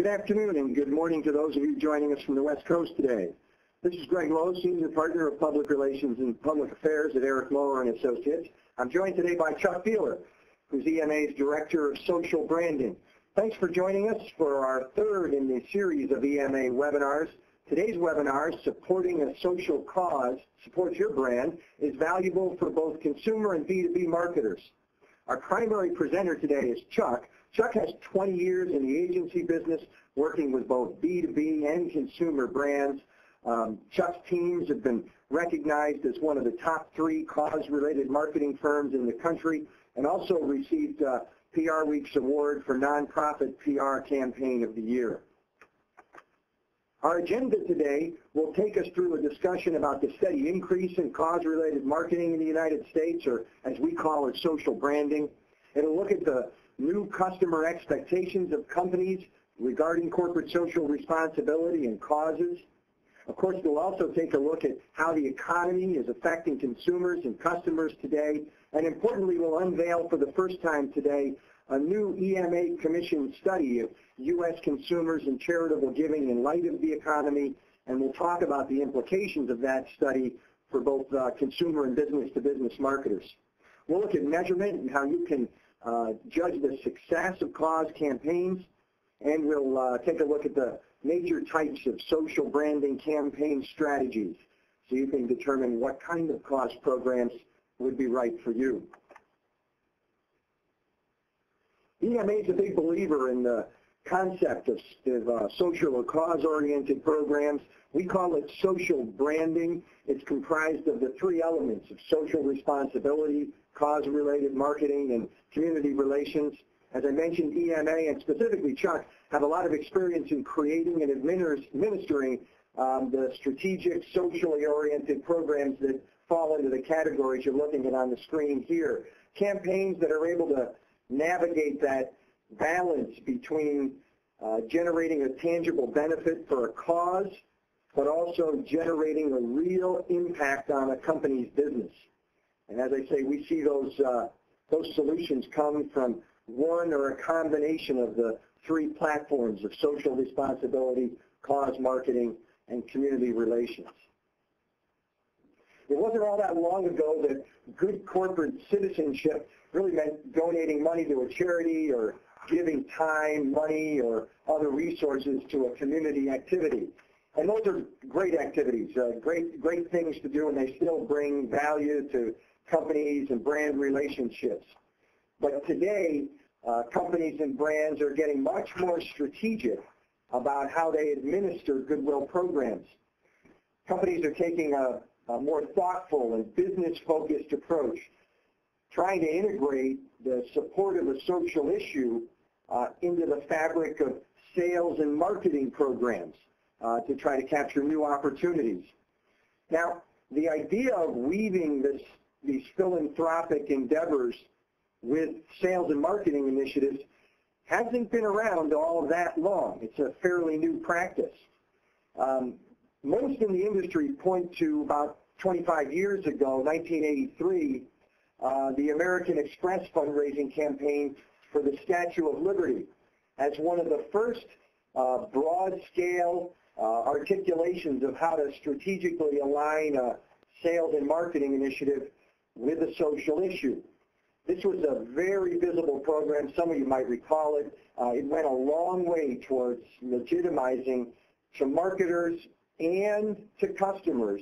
Good afternoon and good morning to those of you joining us from the West Coast today. This is Greg Loh, Senior Partner of Public Relations and Public Affairs at Mower and Associates. I'm joined today by Chuck Beeler, who's EMA's Director of Social Branding. Thanks for joining us for our third in the series of EMA webinars. Today's webinar, Supporting a Social Cause Supports Your Brand, is valuable for both consumer and B2B marketers. Our primary presenter today is Chuck. Chuck has 20 years in the agency business, working with both B2B and consumer brands. Chuck's teams have been recognized as one of the top 3 cause-related marketing firms in the country, and also received PR Week's award for Nonprofit PR Campaign of the Year. Our agenda today will take us through a discussion about the steady increase in cause-related marketing in the United States, or as we call it, social branding. It'll look at the new customer expectations of companies regarding corporate social responsibility and causes. Of course, we'll also take a look at how the economy is affecting consumers and customers today, and importantly, we'll unveil for the first time today a new EMA commissioned study of U.S. consumers and charitable giving in light of the economy, and we'll talk about the implications of that study for both consumer and business-to-business marketers. We'll look at measurement and how you can judge the success of cause campaigns, and we'll take a look at the major types of social branding campaign strategies so you can determine what kind of cause programs would be right for you. EMA is a big believer in the concept of social or cause-oriented programs. We call it social branding. It's comprised of the 3 elements of social responsibility, cause-related marketing, and community relations. As I mentioned, EMA, and specifically Chuck, have a lot of experience in creating and administering the strategic, socially oriented programs that fall into the categories you're looking at on the screen here. Campaigns that are able to navigate that balance between generating a tangible benefit for a cause, but also generating a real impact on a company's business. And as I say, we see those solutions come from one or a combination of the 3 platforms of social responsibility, cause marketing, and community relations. It wasn't all that long ago that good corporate citizenship really meant donating money to a charity or giving time, money, or other resources to a community activity. And those are great activities, great things to do, and they still bring value to companies and brand relationships. But today, companies and brands are getting much more strategic about how they administer goodwill programs. Companies are taking a more thoughtful and business-focused approach, trying to integrate the support of a social issue into the fabric of sales and marketing programs to try to capture new opportunities. Now, the idea of weaving these philanthropic endeavors with sales and marketing initiatives hasn't been around all that long. It's a fairly new practice. Most in the industry point to about 25 years ago, 1983, the American Express fundraising campaign for the Statue of Liberty as one of the first broad-scale articulations of how to strategically align a sales and marketing initiative with a social issue. This was a very visible program. Some of you might recall it. It went a long way towards legitimizing to marketers and to customers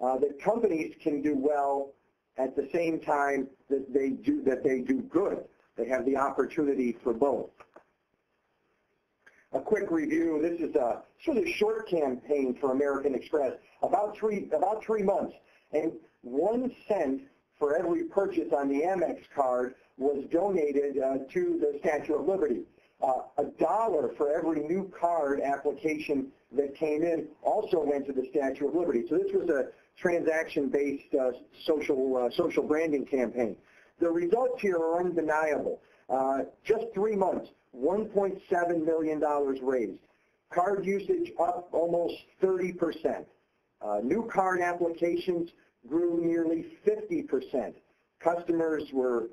that companies can do well at the same time that they do good. They have the opportunity for both. A quick review. This is a sort of short campaign for American Express, about three months, and 1 cent for every purchase on the Amex card was donated to the Statue of Liberty. $1 for every new card application that came in also went to the Statue of Liberty. So this was a transaction-based social branding campaign. The results here are undeniable. Just 3 months, $1.7 million raised. Card usage up almost 30%. New card applications grew nearly 50%. Customers were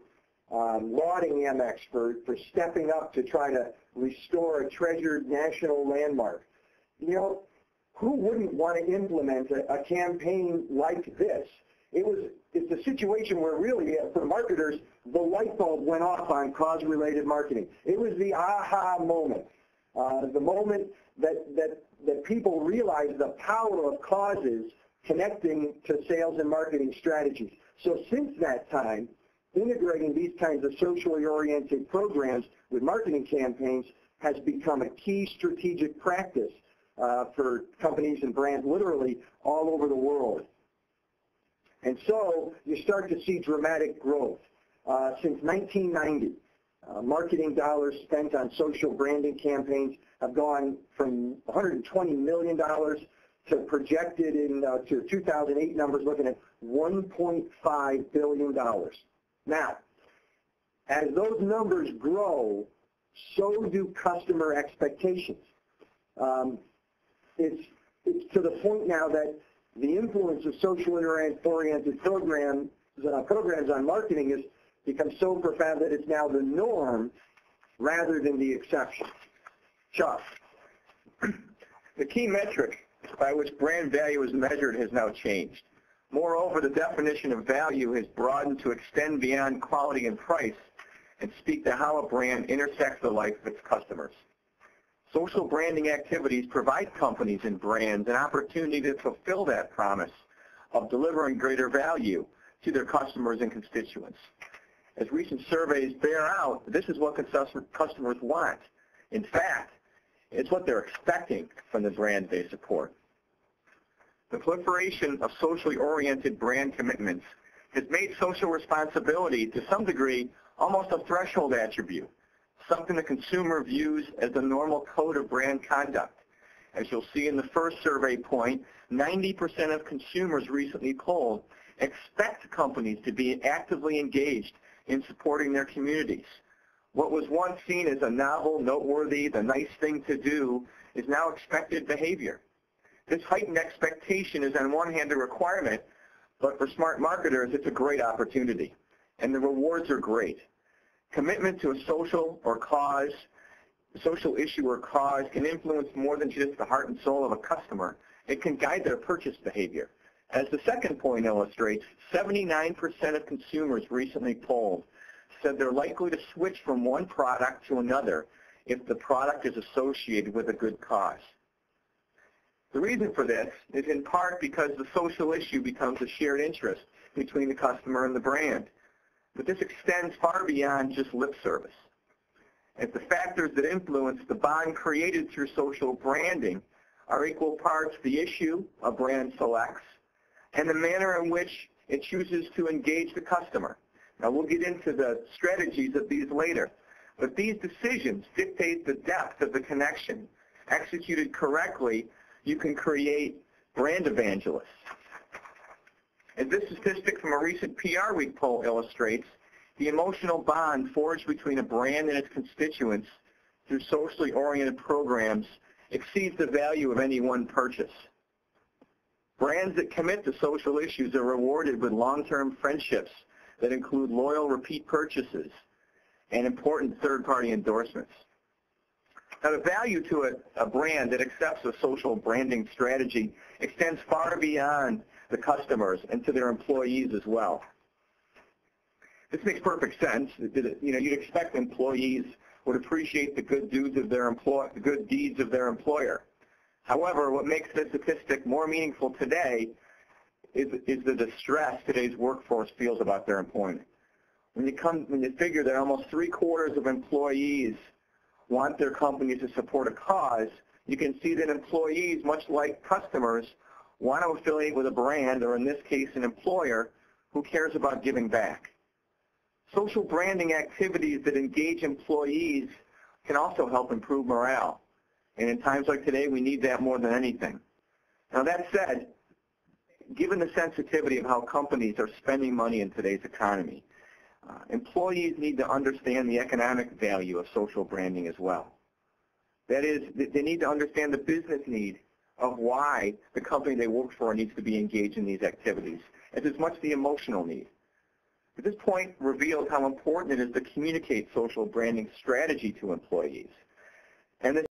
lauding Amex for stepping up to try to restore a treasured national landmark. You know, who wouldn't want to implement a campaign like this? It's a situation where really, for marketers, the light bulb went off on cause-related marketing. It was the aha moment, the moment that people realized the power of causes connecting to sales and marketing strategies. So since that time, integrating these kinds of socially oriented programs with marketing campaigns has become a key strategic practice for companies and brands literally all over the world. And so you start to see dramatic growth. Since 1990, marketing dollars spent on social branding campaigns have gone from $120 million to projected to 2008 numbers looking at $1.5 billion. Now, as those numbers grow, so do customer expectations. It's to the point now that the influence of socially oriented programs on marketing has become so profound that it's now the norm rather than the exception. Chuck. The key metric by which brand value is measured has now changed. Moreover, the definition of value has broadened to extend beyond quality and price and speak to how a brand intersects the life of its customers. Social branding activities provide companies and brands an opportunity to fulfill that promise of delivering greater value to their customers and constituents. As recent surveys bear out, this is what customers want. In fact, it's what they're expecting from the brand they support. The proliferation of socially oriented brand commitments has made social responsibility, to some degree, almost a threshold attribute, something the consumer views as the normal code of brand conduct. As you'll see in the first survey point, 90% of consumers recently polled expect companies to be actively engaged in supporting their communities. What was once seen as a novel, noteworthy, the nice thing to do is now expected behavior. This heightened expectation is on one hand a requirement, but for smart marketers it's a great opportunity, and the rewards are great. Commitment to a social issue or cause can influence more than just the heart and soul of a customer. It can guide their purchase behavior. As the second point illustrates, 79% of consumers recently polled said they're likely to switch from one product to another if the product is associated with a good cause. The reason for this is in part because the social issue becomes a shared interest between the customer and the brand. But this extends far beyond just lip service, as the factors that influence the bond created through social branding are equal parts the issue a brand selects and the manner in which it chooses to engage the customer. Now, we'll get into the strategies of these later, but these decisions dictate the depth of the connection. Executed correctly, you can create brand evangelists. As this statistic from a recent PR Week poll illustrates, the emotional bond forged between a brand and its constituents through socially oriented programs exceeds the value of any one purchase. Brands that commit to social issues are rewarded with long-term friendships that include loyal repeat purchases and important third-party endorsements. Now, the value to a brand that accepts a social branding strategy extends far beyond the customers and to their employees as well. This makes perfect sense. You'd expect employees would appreciate the good deeds of their employer. However, what makes this statistic more meaningful today is the distress today's workforce feels about their employment. When you figure that almost 3/4 of employees want their companies to support a cause, you can see that employees, much like customers, want to affiliate with a brand, or in this case, an employer, who cares about giving back. Social branding activities that engage employees can also help improve morale. And in times like today, we need that more than anything. Now, that said, given the sensitivity of how companies are spending money in today's economy, employees need to understand the economic value of social branding as well. That is, they need to understand the business need of why the company they work for needs to be engaged in these activities, as it's much the emotional need. This point reveals how important it is to communicate social branding strategy to employees. And this